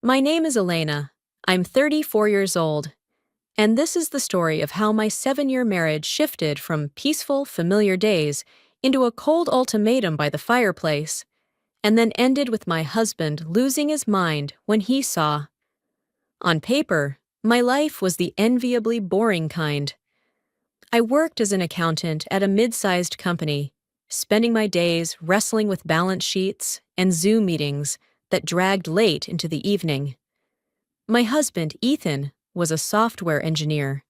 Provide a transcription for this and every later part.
My name is Elena. I'm 34 years old, and this is the story of how my 7-year marriage shifted from peaceful, familiar days into a cold ultimatum by the fireplace, and then ended with my husband losing his mind when he saw. On paper, my life was the enviably boring kind. I worked as an accountant at a mid-sized company, spending my days wrestling with balance sheets and Zoom meetings that dragged late into the evening. My husband, Ethan, was a software engineer,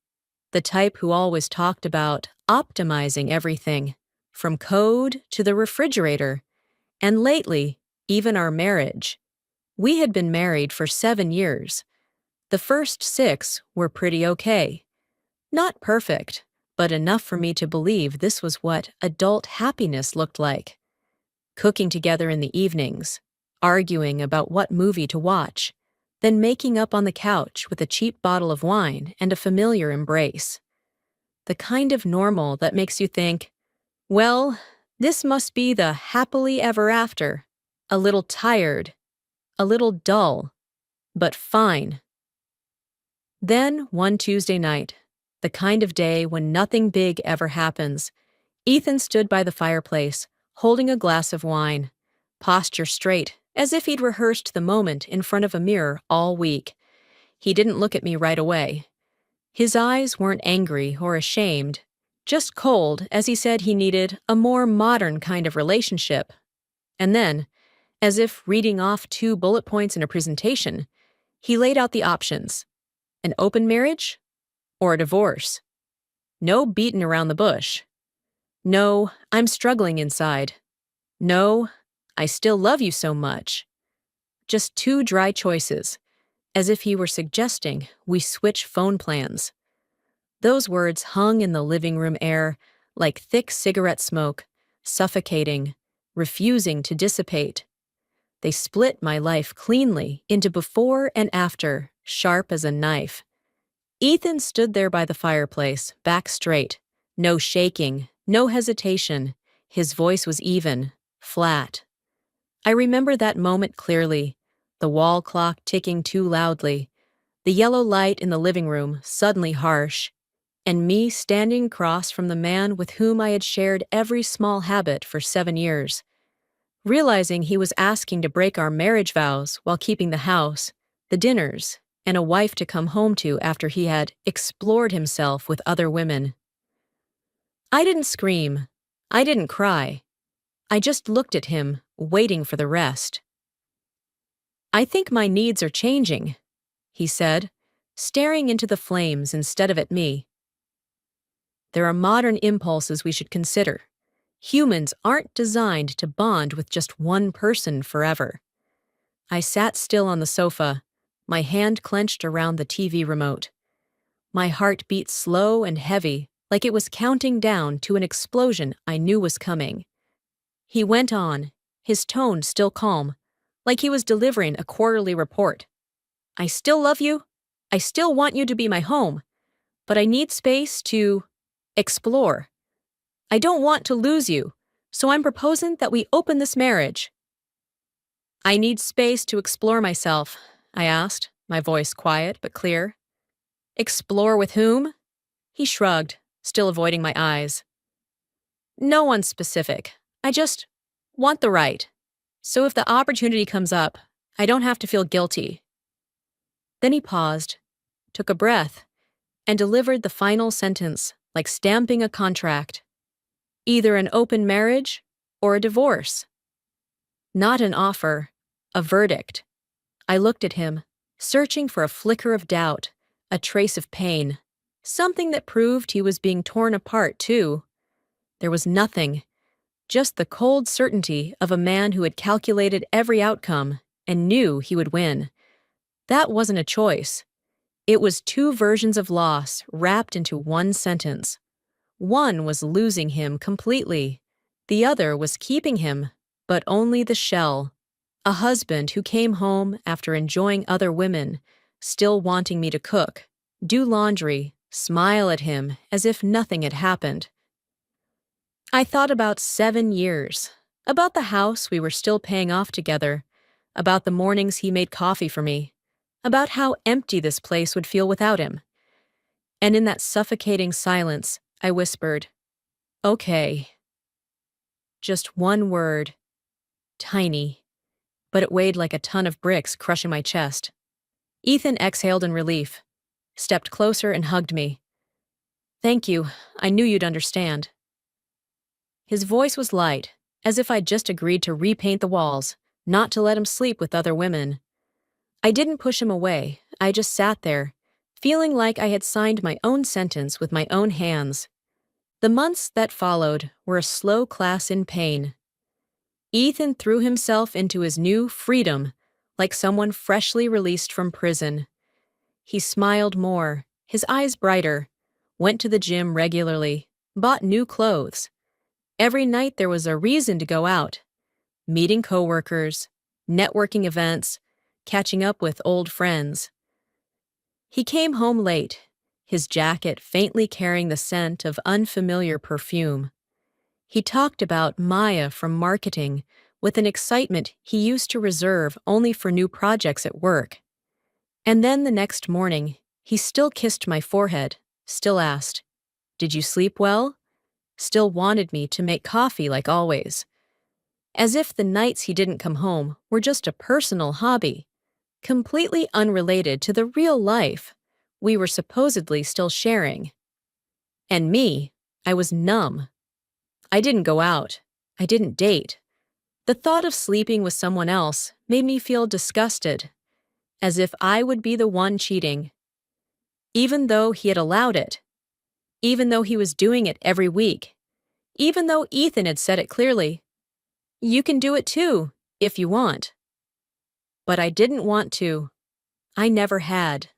the type who always talked about optimizing everything, from code to the refrigerator, and lately, even our marriage. We had been married for 7 years. The first 6 were pretty okay. Not perfect, but enough for me to believe this was what adult happiness looked like. Cooking together in the evenings, arguing about what movie to watch, then making up on the couch with a cheap bottle of wine and a familiar embrace. The kind of normal that makes you think, well, this must be the happily ever after. A little tired, a little dull, but fine. Then, one Tuesday night, the kind of day when nothing big ever happens, Ethan stood by the fireplace, holding a glass of wine, posture straight, as if he'd rehearsed the moment in front of a mirror all week. He didn't look at me right away. His eyes weren't angry or ashamed, just cold as he said he needed a more modern kind of relationship. And then, as if reading off 2 bullet points in a presentation, he laid out the options: an open marriage or a divorce. No beating around the bush. No, I'm struggling inside. No, I still love you so much. Just 2 dry choices, as if he were suggesting we switch phone plans. Those words hung in the living room air like thick cigarette smoke, suffocating, refusing to dissipate. They split my life cleanly into before and after, sharp as a knife. Ethan stood there by the fireplace, back straight, no shaking, no hesitation. His voice was even, flat. I remember that moment clearly, the wall clock ticking too loudly, the yellow light in the living room suddenly harsh, and me standing across from the man with whom I had shared every small habit for 7 years. Realizing he was asking to break our marriage vows while keeping the house, the dinners, and a wife to come home to after he had explored himself with other women. I didn't scream. I didn't cry. I just looked at him, waiting for the rest. "I think my needs are changing," he said, staring into the flames instead of at me. "There are modern impulses we should consider. Humans aren't designed to bond with just one person forever." I sat still on the sofa, my hand clenched around the TV remote. My heart beat slow and heavy, like it was counting down to an explosion I knew was coming. He went on, his tone still calm, like he was delivering a quarterly report. "I still love you. I still want you to be my home. But I need space to explore. I don't want to lose you, so I'm proposing that we open this marriage." "I need space to explore myself," I asked, my voice quiet but clear. "Explore with whom?" He shrugged, still avoiding my eyes. "No one specific. I just want the right. So if the opportunity comes up, I don't have to feel guilty." Then he paused, took a breath, and delivered the final sentence like stamping a contract. Either an open marriage or a divorce. Not an offer, a verdict. I looked at him, searching for a flicker of doubt, a trace of pain, something that proved he was being torn apart too. There was nothing, just the cold certainty of a man who had calculated every outcome and knew he would win. That wasn't a choice. It was 2 versions of loss wrapped into one sentence. One was losing him completely. The other was keeping him, but only the shell. A husband who came home after enjoying other women, still wanting me to cook, do laundry, smile at him as if nothing had happened. I thought about 7 years, about the house we were still paying off together, about the mornings he made coffee for me, about how empty this place would feel without him. And in that suffocating silence, I whispered, "Okay." Just one word, tiny, but it weighed like a ton of bricks crushing my chest. Ethan exhaled in relief, stepped closer and hugged me. "Thank you, I knew you'd understand." His voice was light, as if I'd just agreed to repaint the walls, not to let him sleep with other women. I didn't push him away, I just sat there, feeling like I had signed my own sentence with my own hands. The months that followed were a slow class in pain. Ethan threw himself into his new freedom, like someone freshly released from prison. He smiled more, his eyes brighter, went to the gym regularly, bought new clothes. Every night there was a reason to go out, meeting coworkers, networking events, catching up with old friends. He came home late, his jacket faintly carrying the scent of unfamiliar perfume. He talked about Maya from marketing with an excitement he used to reserve only for new projects at work. And then the next morning, he still kissed my forehead, still asked, "Did you sleep well?" Still wanted me to make coffee like always. As if the nights he didn't come home were just a personal hobby, completely unrelated to the real life we were supposedly still sharing. And me, I was numb. I didn't go out. I didn't date. The thought of sleeping with someone else made me feel disgusted, as if I would be the one cheating. Even though he had allowed it. Even though he was doing it every week. Even though Ethan had said it clearly. "You can do it too, if you want." But I didn't want to. I never had.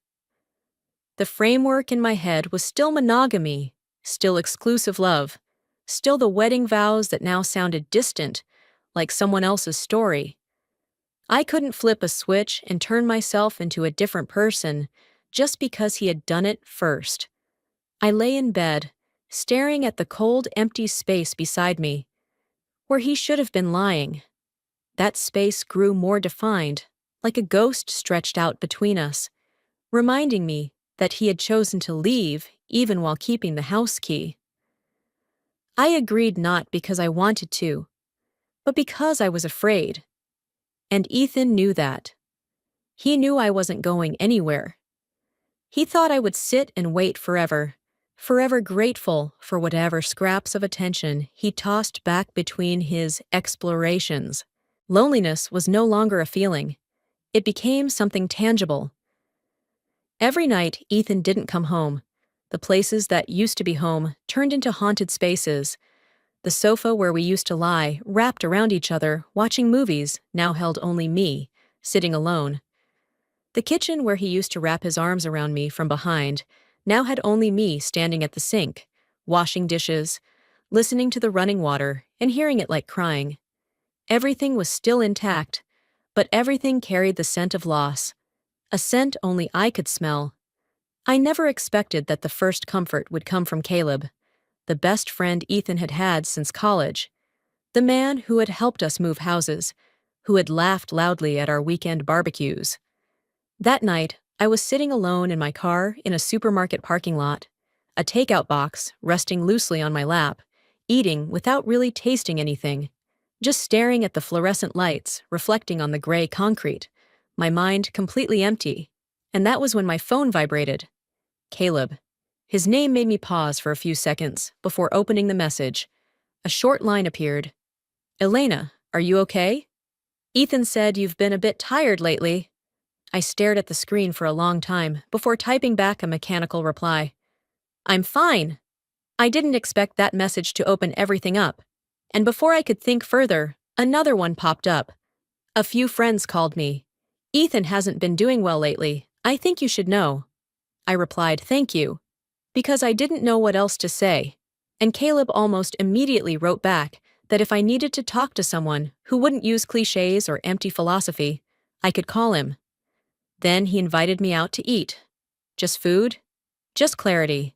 The framework in my head was still monogamy, still exclusive love, still the wedding vows that now sounded distant, like someone else's story. I couldn't flip a switch and turn myself into a different person just because he had done it first. I lay in bed, staring at the cold, empty space beside me, where he should have been lying. That space grew more defined, like a ghost stretched out between us, reminding me that he had chosen to leave even while keeping the house key. I agreed not because I wanted to, but because I was afraid. And Ethan knew that. He knew I wasn't going anywhere. He thought I would sit and wait forever, forever grateful for whatever scraps of attention he tossed back between his explorations. Loneliness was no longer a feeling. It became something tangible. Every night, Ethan didn't come home. The places that used to be home turned into haunted spaces. The sofa where we used to lie, wrapped around each other, watching movies, now held only me, sitting alone. The kitchen where he used to wrap his arms around me from behind, now had only me standing at the sink, washing dishes, listening to the running water, and hearing it like crying. Everything was still intact, but everything carried the scent of loss, a scent only I could smell. I never expected that the first comfort would come from Caleb, the best friend Ethan had had since college, the man who had helped us move houses, who had laughed loudly at our weekend barbecues. That night, I was sitting alone in my car in a supermarket parking lot, a takeout box resting loosely on my lap, eating without really tasting anything, just staring at the fluorescent lights reflecting on the gray concrete, my mind completely empty. And that was when my phone vibrated. Caleb. His name made me pause for a few seconds before opening the message. A short line appeared. "Elena, are you okay?" "Ethan said you've been a bit tired lately." I stared at the screen for a long time before typing back a mechanical reply. "I'm fine." I didn't expect that message to open everything up. And before I could think further, another one popped up. "A few friends called me. Ethan hasn't been doing well lately. I think you should know." I replied, "Thank you," because I didn't know what else to say. And Caleb almost immediately wrote back that if I needed to talk to someone who wouldn't use cliches or empty philosophy, I could call him. Then he invited me out to eat. Just food, just clarity.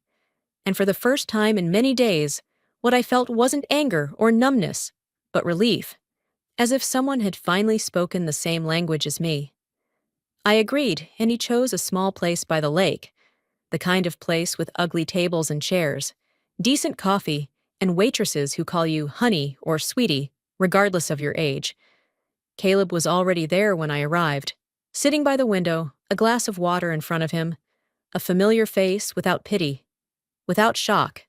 And for the first time in many days, what I felt wasn't anger or numbness, but relief, as if someone had finally spoken the same language as me. I agreed, and he chose a small place by the lake, the kind of place with ugly tables and chairs, decent coffee, and waitresses who call you honey or sweetie, regardless of your age. Caleb was already there when I arrived, sitting by the window, a glass of water in front of him, a familiar face without pity, without shock,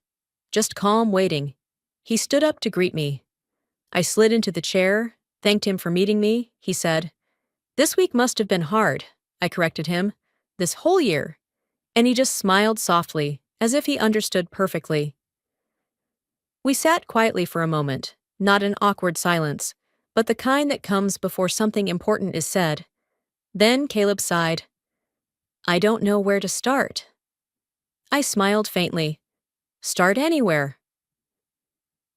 just calm waiting. He stood up to greet me. I slid into the chair, thanked him for meeting me. He said, "This week must have been hard," I corrected him. "This whole year." And he just smiled softly, as if he understood perfectly. We sat quietly for a moment, not an awkward silence, but the kind that comes before something important is said. Then Caleb sighed. "I don't know where to start." I smiled faintly. "Start anywhere."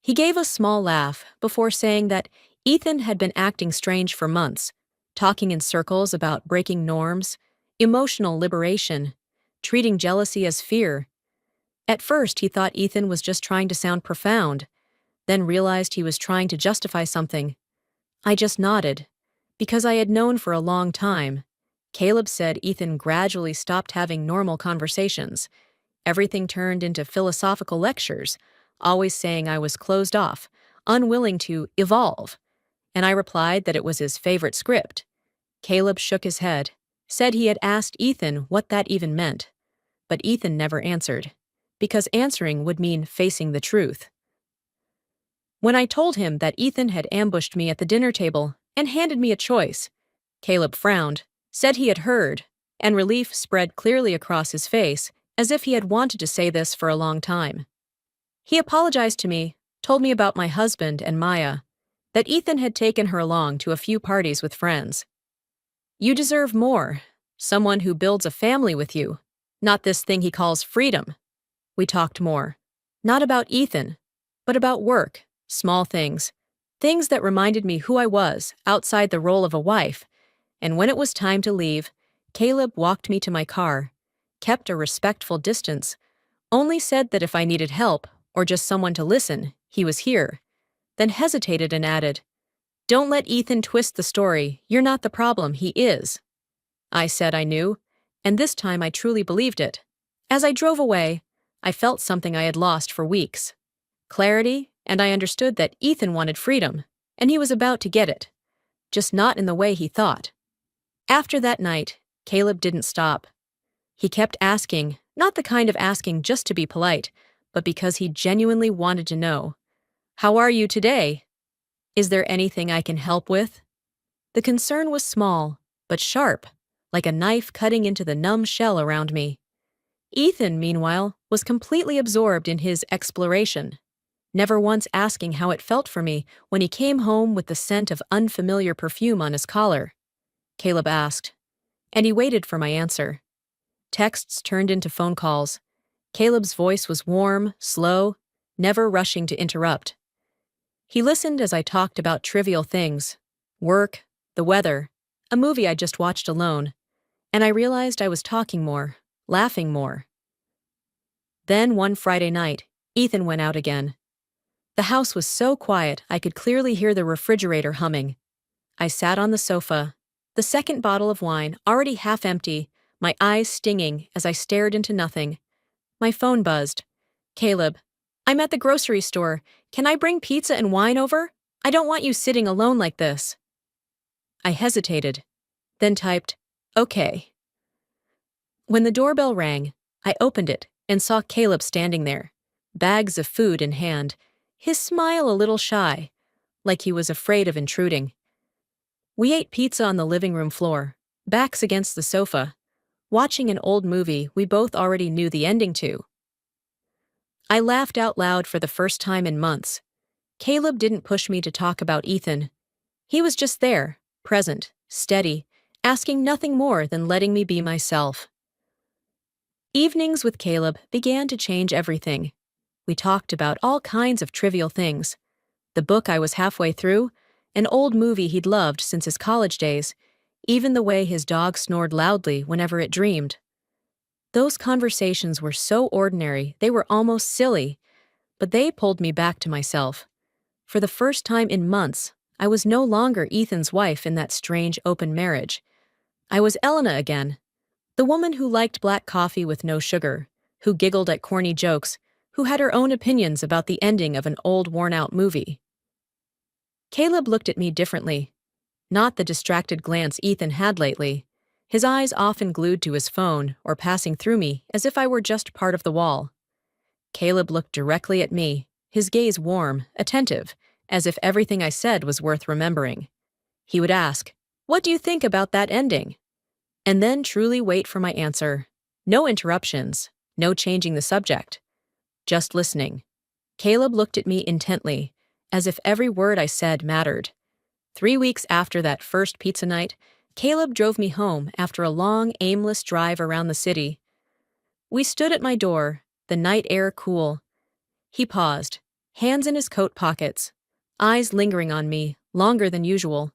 He gave a small laugh before saying that Ethan had been acting strange for months, talking in circles about breaking norms, emotional liberation, treating jealousy as fear. At first, he thought Ethan was just trying to sound profound, then realized he was trying to justify something. I just nodded, because I had known for a long time. Caleb said Ethan gradually stopped having normal conversations. Everything turned into philosophical lectures, always saying I was closed off, unwilling to evolve, and I replied that it was his favorite script. Caleb shook his head, said he had asked Ethan what that even meant, but Ethan never answered, because answering would mean facing the truth. When I told him that Ethan had ambushed me at the dinner table and handed me a choice, Caleb frowned, said he had heard, and relief spread clearly across his face, as if he had wanted to say this for a long time. He apologized to me, told me about my husband and Maya, that Ethan had taken her along to a few parties with friends. "You deserve more, someone who builds a family with you, not this thing he calls freedom." We talked more, not about Ethan, but about work, small things, things that reminded me who I was outside the role of a wife, and when it was time to leave, Caleb walked me to my car, kept a respectful distance, only said that if I needed help or just someone to listen, he was here, then hesitated and added, "Don't let Ethan twist the story. You're not the problem, he is." I said I knew, and this time I truly believed it. As I drove away, I felt something I had lost for weeks. Clarity, and I understood that Ethan wanted freedom, and he was about to get it, just not in the way he thought. After that night, Caleb didn't stop. He kept asking, not the kind of asking just to be polite, but because he genuinely wanted to know. "How are you today? Is there anything I can help with?" The concern was small, but sharp, like a knife cutting into the numb shell around me. Ethan, meanwhile, was completely absorbed in his exploration, never once asking how it felt for me when he came home with the scent of unfamiliar perfume on his collar. Caleb asked, and he waited for my answer. Texts turned into phone calls. Caleb's voice was warm, slow, never rushing to interrupt. He listened as I talked about trivial things, work, the weather, a movie I just watched alone, and I realized I was talking more, laughing more. Then one Friday night, Ethan went out again. The house was so quiet I could clearly hear the refrigerator humming. I sat on the sofa, the second bottle of wine already half empty, my eyes stinging as I stared into nothing. My phone buzzed. "Caleb, I'm at the grocery store. Can I bring pizza and wine over? I don't want you sitting alone like this." I hesitated, then typed, "Okay." When the doorbell rang, I opened it and saw Caleb standing there, bags of food in hand, his smile a little shy, like he was afraid of intruding. We ate pizza on the living room floor, backs against the sofa, watching an old movie we both already knew the ending to. I laughed out loud for the first time in months. Caleb didn't push me to talk about Ethan. He was just there, present, steady, asking nothing more than letting me be myself. Evenings with Caleb began to change everything. We talked about all kinds of trivial things. The book I was halfway through, an old movie he'd loved since his college days, even the way his dog snored loudly whenever it dreamed. Those conversations were so ordinary they were almost silly, but they pulled me back to myself. For the first time in months, I was no longer Ethan's wife in that strange open marriage. I was Elena again, the woman who liked black coffee with no sugar, who giggled at corny jokes, who had her own opinions about the ending of an old worn-out movie. Caleb looked at me differently, not the distracted glance Ethan had lately, his eyes often glued to his phone or passing through me as if I were just part of the wall. Caleb looked directly at me, his gaze warm, attentive, as if everything I said was worth remembering. He would ask, "What do you think about that ending?" And then truly wait for my answer. No interruptions, no changing the subject, just listening. Caleb looked at me intently, as if every word I said mattered. 3 weeks after that first pizza night, Caleb drove me home after a long, aimless drive around the city. We stood at my door, the night air cool. He paused, hands in his coat pockets, eyes lingering on me, longer than usual.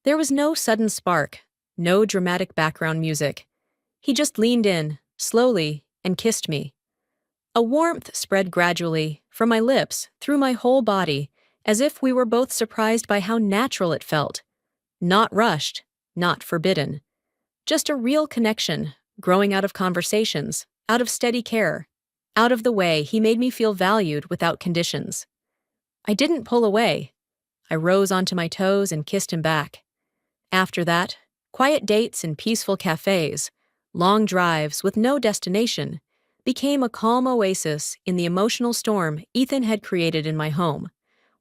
There was no sudden spark, no dramatic background music. He just leaned in, slowly, and kissed me. A warmth spread gradually, from my lips, through my whole body, as if we were both surprised by how natural it felt. Not rushed, not forbidden. Just a real connection, growing out of conversations, out of steady care, out of the way he made me feel valued without conditions. I didn't pull away. I rose onto my toes and kissed him back. After that, quiet dates in peaceful cafes, long drives with no destination, became a calm oasis in the emotional storm Ethan had created in my home,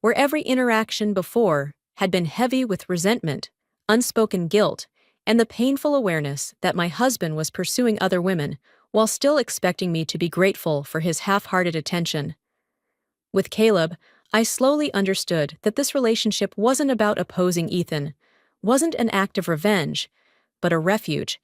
where every interaction before had been heavy with resentment, unspoken guilt, and the painful awareness that my husband was pursuing other women while still expecting me to be grateful for his half-hearted attention. With Caleb, I slowly understood that this relationship wasn't about opposing Ethan, wasn't an act of revenge, but a refuge,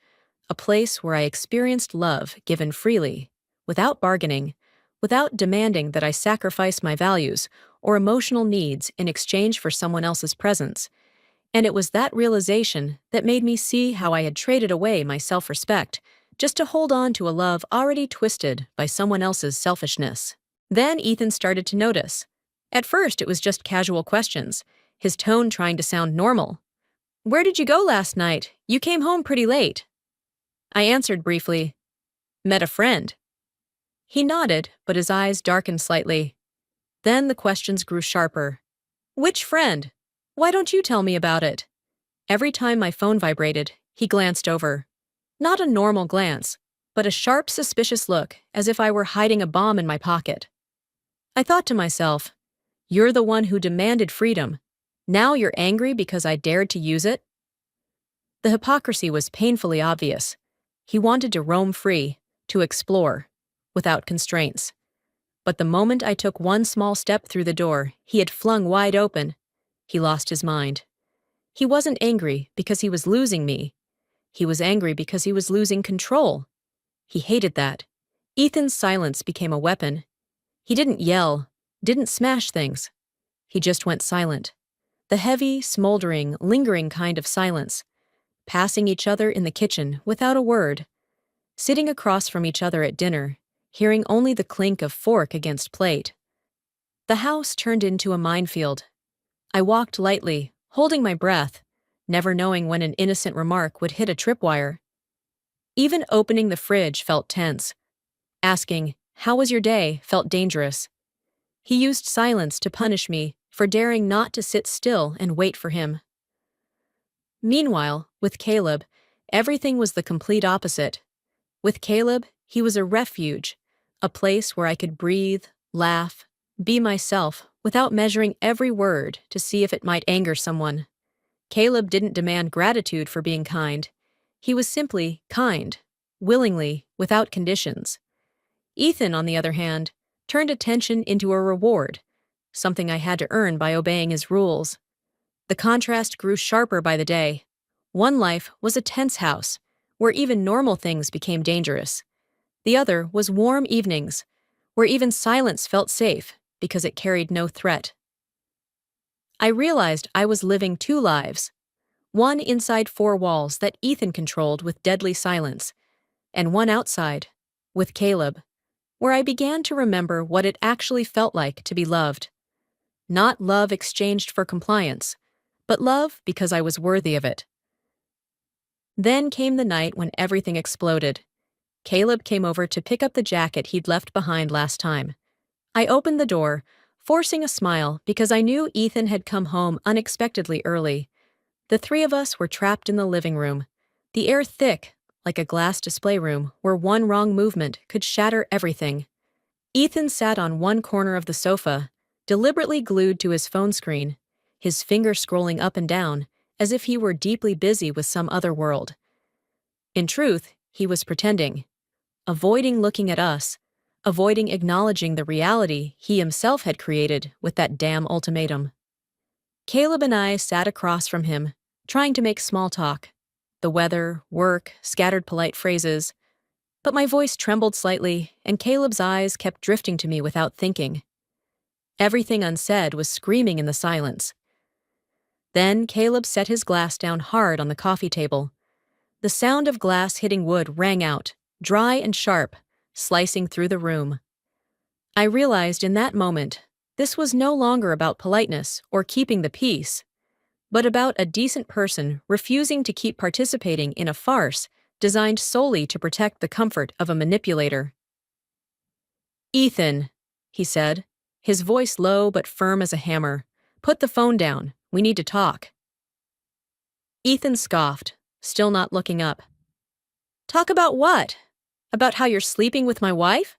a place where I experienced love given freely, without bargaining, without demanding that I sacrifice my values or emotional needs in exchange for someone else's presence. And it was that realization that made me see how I had traded away my self-respect just to hold on to a love already twisted by someone else's selfishness. Then Ethan started to notice. At first, it was just casual questions, his tone trying to sound normal. "Where did you go last night? You came home pretty late." I answered briefly, "Met a friend." He nodded, but his eyes darkened slightly. Then the questions grew sharper. "Which friend? Why don't you tell me about it?" Every time my phone vibrated, he glanced over. Not a normal glance, but a sharp, suspicious look, as if I were hiding a bomb in my pocket. I thought to myself, "You're the one who demanded freedom. Now you're angry because I dared to use it?" The hypocrisy was painfully obvious. He wanted to roam free, to explore, without constraints. But the moment I took one small step through the door he had flung wide open, he lost his mind. He wasn't angry because he was losing me. He was angry because he was losing control. He hated that. Ethan's silence became a weapon. He didn't yell, didn't smash things. He just went silent. The heavy, smoldering, lingering kind of silence. Passing each other in the kitchen without a word. Sitting across from each other at dinner, hearing only the clink of fork against plate. The house turned into a minefield. I walked lightly, holding my breath, never knowing when an innocent remark would hit a tripwire. Even opening the fridge felt tense. Asking, "How was your day?" felt dangerous. He used silence to punish me for daring not to sit still and wait for him. Meanwhile, with Caleb, everything was the complete opposite. With Caleb, he was a refuge, a place where I could breathe, laugh, be myself without measuring every word to see if it might anger someone. Caleb didn't demand gratitude for being kind. He was simply kind, willingly, without conditions. Ethan, on the other hand, turned attention into a reward, something I had to earn by obeying his rules. The contrast grew sharper by the day. One life was a tense house, where even normal things became dangerous. The other was warm evenings, where even silence felt safe because it carried no threat. I realized I was living two lives, one inside four walls that Ethan controlled with deadly silence, and one outside, with Caleb, where I began to remember what it actually felt like to be loved. Not love exchanged for compliance, but love because I was worthy of it. Then came the night when everything exploded. Caleb came over to pick up the jacket he'd left behind last time. I opened the door, forcing a smile because I knew Ethan had come home unexpectedly early. The three of us were trapped in the living room, the air thick, like a glass display room where one wrong movement could shatter everything. Ethan sat on one corner of the sofa, deliberately glued to his phone screen, his finger scrolling up and down, as if he were deeply busy with some other world. In truth, he was pretending, avoiding looking at us, avoiding acknowledging the reality he himself had created with that damn ultimatum. Caleb and I sat across from him, trying to make small talk. The weather, work, scattered polite phrases. But my voice trembled slightly, and Caleb's eyes kept drifting to me without thinking. Everything unsaid was screaming in the silence. Then Caleb set his glass down hard on the coffee table. The sound of glass hitting wood rang out, dry and sharp, slicing through the room. I realized in that moment, this was no longer about politeness or keeping the peace, but about a decent person refusing to keep participating in a farce designed solely to protect the comfort of a manipulator. "Ethan," he said, his voice low but firm as a hammer, "put the phone down. We need to talk." Ethan scoffed, still not looking up. "Talk about what? About how you're sleeping with my wife?"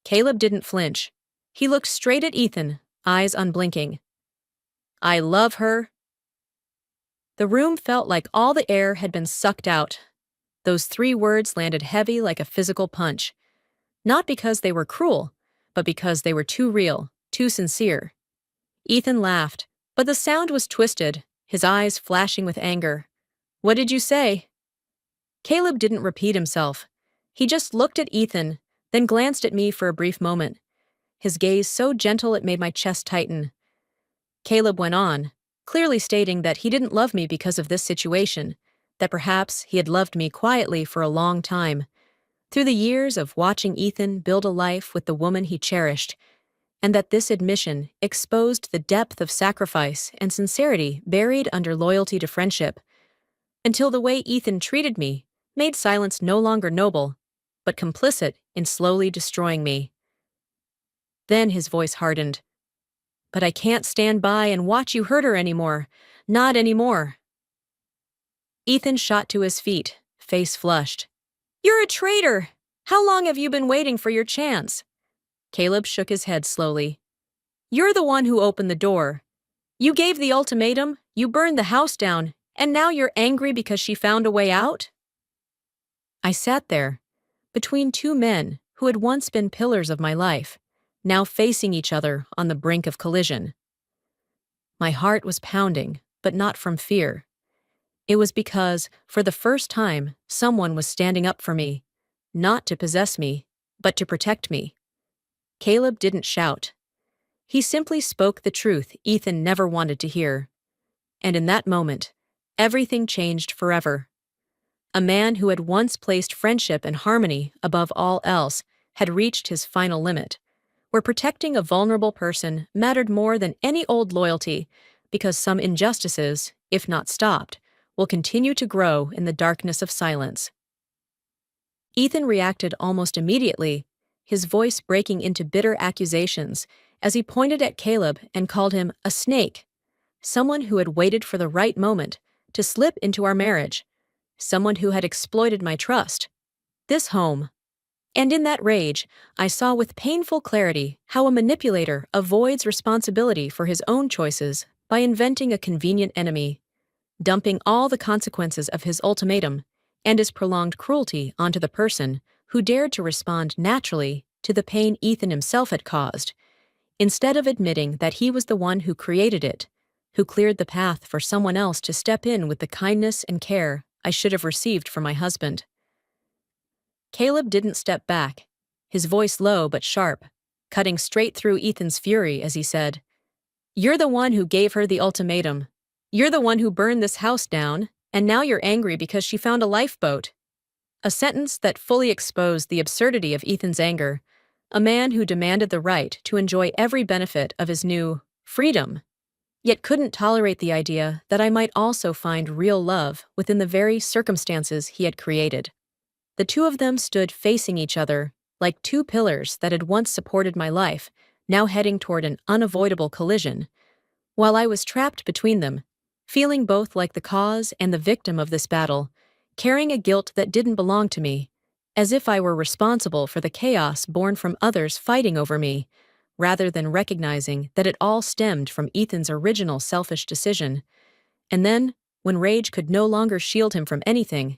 Caleb didn't flinch. He looked straight at Ethan, eyes unblinking. "I love her." The room felt like all the air had been sucked out. Those three words landed heavy like a physical punch. Not because they were cruel, but because they were too real, too sincere. Ethan laughed, but the sound was twisted, his eyes flashing with anger. "What did you say?" Caleb didn't repeat himself. He just looked at Ethan, then glanced at me for a brief moment, his gaze so gentle it made my chest tighten. Caleb went on, clearly stating that he didn't love me because of this situation, that perhaps he had loved me quietly for a long time, through the years of watching Ethan build a life with the woman he cherished, and that this admission exposed the depth of sacrifice and sincerity buried under loyalty to friendship, until the way Ethan treated me made silence no longer noble, but complicit in slowly destroying me. Then his voice hardened. "But I can't stand by and watch you hurt her anymore. Not anymore." Ethan shot to his feet, face flushed. "You're a traitor! How long have you been waiting for your chance?" Caleb shook his head slowly. "You're the one who opened the door. You gave the ultimatum, you burned the house down, and now you're angry because she found a way out?" I sat there, between two men who had once been pillars of my life, now facing each other on the brink of collision. My heart was pounding, but not from fear. It was because, for the first time, someone was standing up for me, not to possess me, but to protect me. Caleb didn't shout. He simply spoke the truth Ethan never wanted to hear. And in that moment, everything changed forever. A man who had once placed friendship and harmony above all else had reached his final limit, where protecting a vulnerable person mattered more than any old loyalty, because some injustices, if not stopped, will continue to grow in the darkness of silence. Ethan reacted almost immediately, his voice breaking into bitter accusations as he pointed at Caleb and called him a snake, someone who had waited for the right moment to slip into our marriage, someone who had exploited my trust, this home. And in that rage, I saw with painful clarity how a manipulator avoids responsibility for his own choices by inventing a convenient enemy, dumping all the consequences of his ultimatum and his prolonged cruelty onto the person who dared to respond naturally to the pain Ethan himself had caused, instead of admitting that he was the one who created it, who cleared the path for someone else to step in with the kindness and care I should have received from my husband. Caleb didn't step back, his voice low but sharp, cutting straight through Ethan's fury as he said, "You're the one who gave her the ultimatum. You're the one who burned this house down, and now you're angry because she found a lifeboat." A sentence that fully exposed the absurdity of Ethan's anger, a man who demanded the right to enjoy every benefit of his new freedom, yet couldn't tolerate the idea that I might also find real love within the very circumstances he had created. The two of them stood facing each other, like two pillars that had once supported my life, now heading toward an unavoidable collision, while I was trapped between them, feeling both like the cause and the victim of this battle, carrying a guilt that didn't belong to me, as if I were responsible for the chaos born from others fighting over me, rather than recognizing that it all stemmed from Ethan's original selfish decision. And then, when rage could no longer shield him from anything,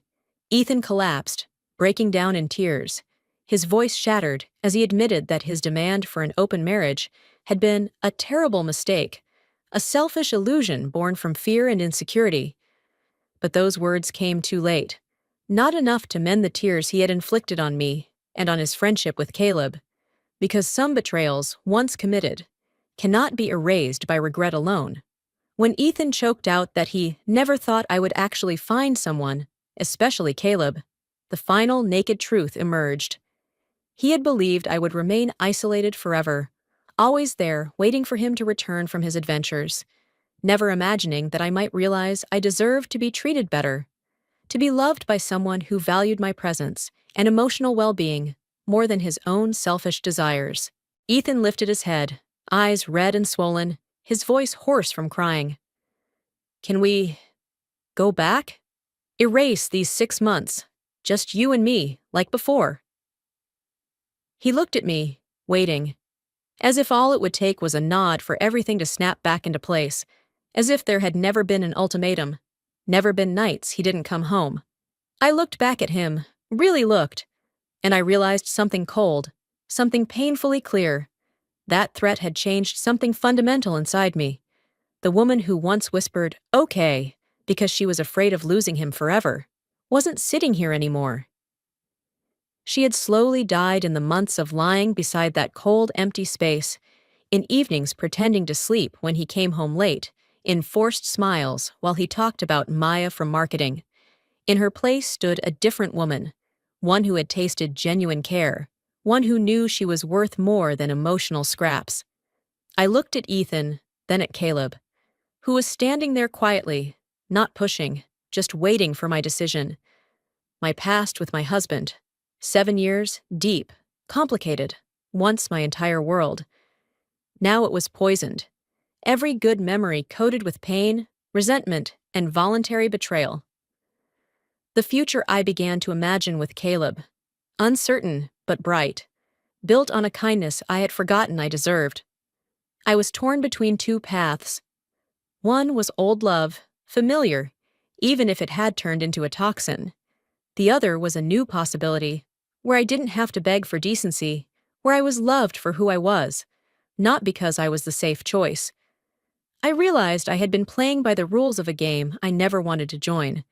Ethan collapsed, breaking down in tears. His voice shattered as he admitted that his demand for an open marriage had been a terrible mistake, a selfish illusion born from fear and insecurity. But those words came too late. Not enough to mend the tears he had inflicted on me and on his friendship with Caleb, because some betrayals, once committed, cannot be erased by regret alone. When Ethan choked out that he never thought I would actually find someone, especially Caleb, the final naked truth emerged. He had believed I would remain isolated forever, always there waiting for him to return from his adventures, never imagining that I might realize I deserved to be treated better, to be loved by someone who valued my presence and emotional well-being more than his own selfish desires. Ethan lifted his head, eyes red and swollen, his voice hoarse from crying. "Can we go back? Erase these 6 months, just you and me, like before?" He looked at me, waiting, as if all it would take was a nod for everything to snap back into place, as if there had never been an ultimatum, never been nights he didn't come home. I looked back at him, really looked, and I realized something cold, something painfully clear. That threat had changed something fundamental inside me. The woman who once whispered, "Okay," because she was afraid of losing him forever, wasn't sitting here anymore. She had slowly died in the months of lying beside that cold, empty space, in evenings pretending to sleep when he came home late, in forced smiles while he talked about Maya from marketing. In her place stood a different woman, one who had tasted genuine care, one who knew she was worth more than emotional scraps. I looked at Ethan, then at Caleb, who was standing there quietly, not pushing, just waiting for my decision. My past with my husband, 7 years, deep, complicated, once my entire world. Now it was poisoned. Every good memory coated with pain, resentment, and voluntary betrayal. The future I began to imagine with Caleb, uncertain but bright, built on a kindness I had forgotten I deserved. I was torn between two paths. One was old love, familiar, even if it had turned into a toxin. The other was a new possibility, where I didn't have to beg for decency, where I was loved for who I was, not because I was the safe choice. I realized I had been playing by the rules of a game I never wanted to join.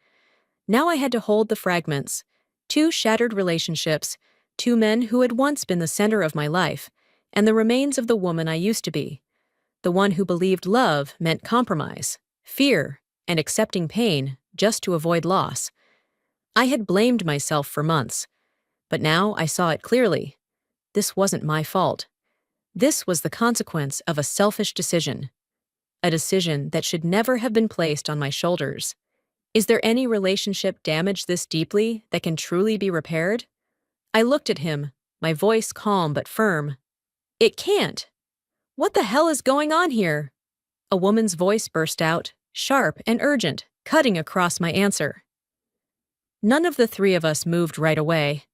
Now I had to hold the fragments, two shattered relationships, two men who had once been the center of my life, and the remains of the woman I used to be, the one who believed love meant compromise, fear, and accepting pain just to avoid loss. I had blamed myself for months, but now I saw it clearly. This wasn't my fault. This was the consequence of a selfish decision, a decision that should never have been placed on my shoulders. Is there any relationship damaged this deeply that can truly be repaired? I looked at him, my voice calm but firm. It can't. What the hell is going on here? A woman's voice burst out, sharp and urgent, cutting across my answer. None of the three of us moved right away.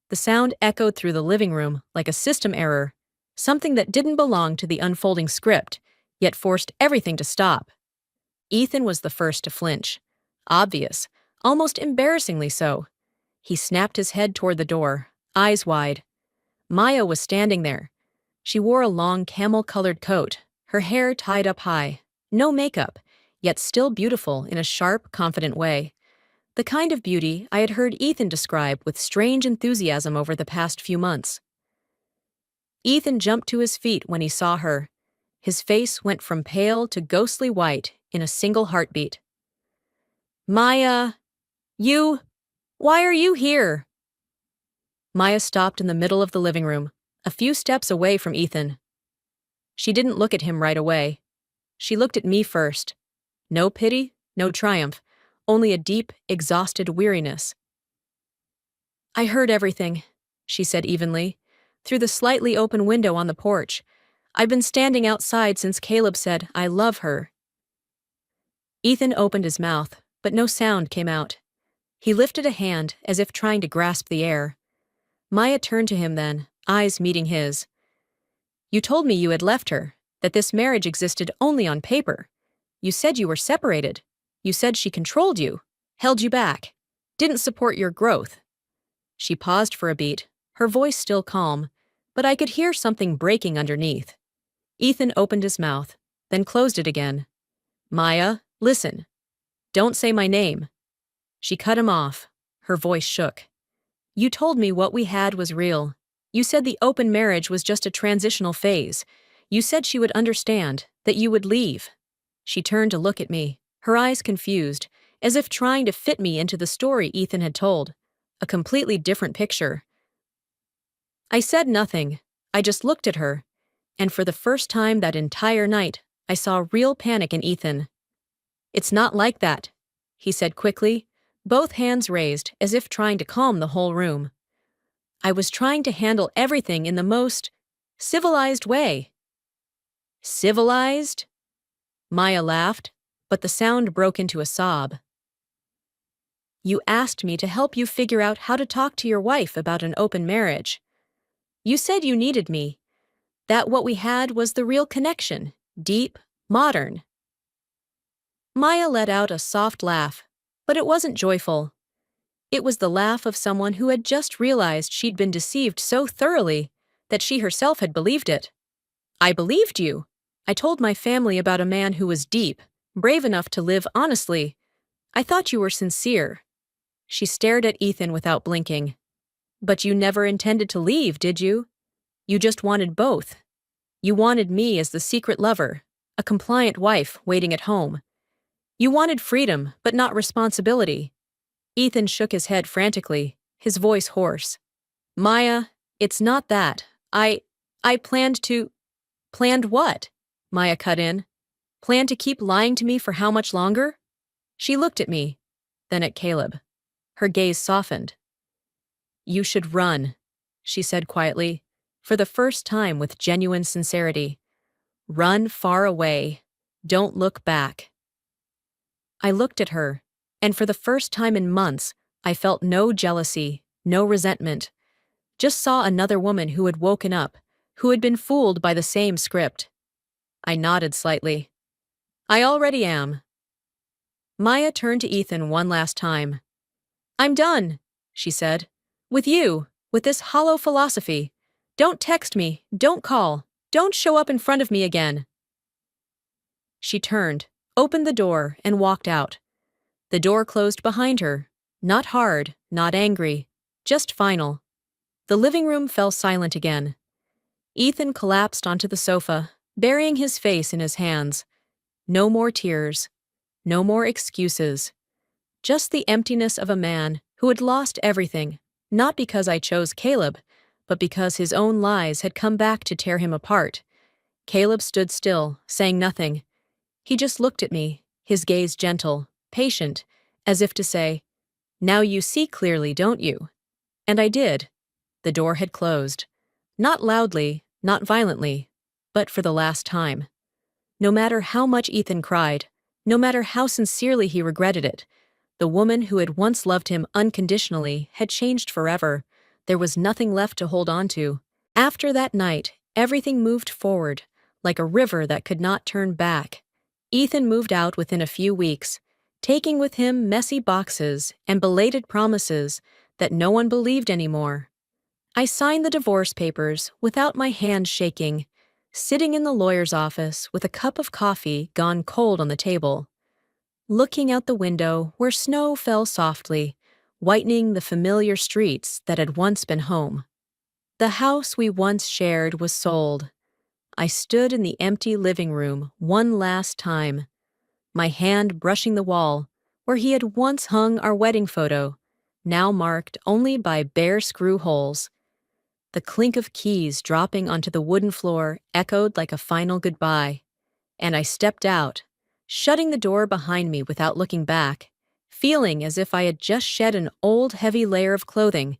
The sound echoed through the living room like a system error, something that didn't belong to the unfolding script, yet forced everything to stop. Ethan was the first to flinch. Obvious, almost embarrassingly so. He snapped his head toward the door, eyes wide. Maya was standing there. She wore a long camel-colored coat, her hair tied up high, no makeup, yet still beautiful in a sharp, confident way. The kind of beauty I had heard Ethan describe with strange enthusiasm over the past few months. Ethan jumped to his feet when he saw her. His face went from pale to ghostly white in a single heartbeat. "Maya, why are you here?" Maya stopped in the middle of the living room, a few steps away from Ethan. She didn't look at him right away. She looked at me first. No pity, no triumph, only a deep, exhausted weariness. I heard everything, she said evenly, through the slightly open window on the porch. I've been standing outside since Caleb said, I love her. Ethan opened his mouth, but no sound came out. He lifted a hand as if trying to grasp the air. Maya turned to him then, eyes meeting his. You told me you had left her, that this marriage existed only on paper. You said you were separated. You said she controlled you, held you back, didn't support your growth. She paused for a beat, her voice still calm, but I could hear something breaking underneath. Ethan opened his mouth, then closed it again. Maya, listen. Don't say my name. She cut him off. Her voice shook. You told me what we had was real. You said the open marriage was just a transitional phase. You said she would understand, that you would leave. She turned to look at me, her eyes confused, as if trying to fit me into the story Ethan had told. A completely different picture. I said nothing. I just looked at her. And for the first time that entire night, I saw real panic in Ethan. It's not like that, he said quickly, both hands raised as if trying to calm the whole room. I was trying to handle everything in the most civilized way. Civilized? Maya laughed, but the sound broke into a sob. You asked me to help you figure out how to talk to your wife about an open marriage. You said you needed me, that what we had was the real connection, deep, modern. Maya let out a soft laugh, but it wasn't joyful. It was the laugh of someone who had just realized she'd been deceived so thoroughly that she herself had believed it. I believed you. I told my family about a man who was deep, brave enough to live honestly. I thought you were sincere. She stared at Ethan without blinking. But you never intended to leave, did you? You just wanted both. You wanted me as the secret lover, a compliant wife waiting at home. You wanted freedom, but not responsibility. Ethan shook his head frantically, his voice hoarse. Maya, it's not that. I planned to... Planned what? Maya cut in. Planned to keep lying to me for how much longer? She looked at me, then at Caleb. Her gaze softened. You should run, she said quietly, for the first time with genuine sincerity. Run far away. Don't look back. I looked at her, and for the first time in months, I felt no jealousy, no resentment. Just saw another woman who had woken up, who had been fooled by the same script. I nodded slightly. I already am. Maya turned to Ethan one last time. I'm done, she said. With you, with this hollow philosophy. Don't text me, don't call, don't show up in front of me again. She turned, opened the door, and walked out. The door closed behind her, not hard, not angry, just final. The living room fell silent again. Ethan collapsed onto the sofa, burying his face in his hands. No more tears, no more excuses. Just the emptiness of a man who had lost everything, not because I chose Caleb, but because his own lies had come back to tear him apart. Caleb stood still, saying nothing. He just looked at me, his gaze gentle, patient, as if to say, Now you see clearly, don't you? And I did. The door had closed. Not loudly, not violently, but for the last time. No matter how much Ethan cried, no matter how sincerely he regretted it, the woman who had once loved him unconditionally had changed forever. There was nothing left to hold on to. After that night, everything moved forward, like a river that could not turn back. Ethan moved out within a few weeks, taking with him messy boxes and belated promises that no one believed anymore. I signed the divorce papers without my hand shaking, sitting in the lawyer's office with a cup of coffee gone cold on the table, looking out the window where snow fell softly, whitening the familiar streets that had once been home. The house we once shared was sold. I stood in the empty living room one last time, my hand brushing the wall where he had once hung our wedding photo, now marked only by bare screw holes. The clink of keys dropping onto the wooden floor echoed like a final goodbye. and I stepped out, shutting the door behind me without looking back, feeling as if I had just shed an old, heavy layer of clothing,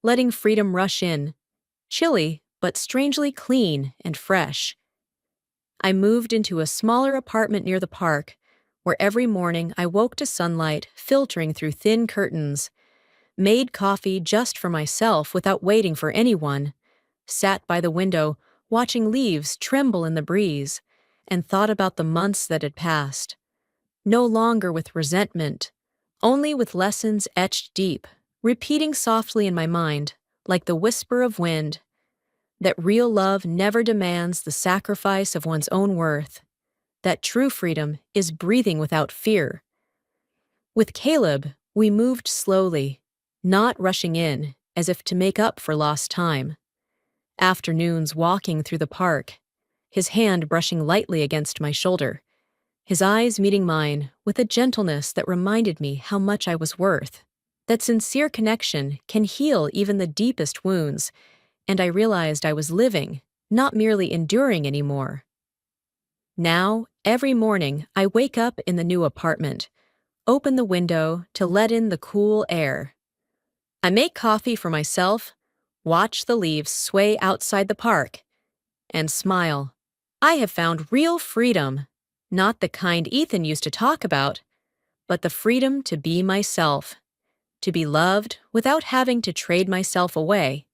letting freedom rush in, chilly but strangely clean and fresh. I moved into a smaller apartment near the park, where every morning I woke to sunlight filtering through thin curtains, made coffee just for myself without waiting for anyone, sat by the window watching leaves tremble in the breeze, and thought about the months that had passed, no longer with resentment, only with lessons etched deep, repeating softly in my mind, like the whisper of wind, that real love never demands the sacrifice of one's own worth, that true freedom is breathing without fear. With Caleb, we moved slowly, not rushing in, as if to make up for lost time. Afternoons walking through the park, his hand brushing lightly against my shoulder, his eyes meeting mine with a gentleness that reminded me how much I was worth, that sincere connection can heal even the deepest wounds, and I realized I was living, not merely enduring anymore. Now, every morning, I wake up in the new apartment, open the window to let in the cool air. I make coffee for myself, watch the leaves sway outside the park, and smile. I have found real freedom, not the kind Ethan used to talk about, but the freedom to be myself, to be loved without having to trade myself away.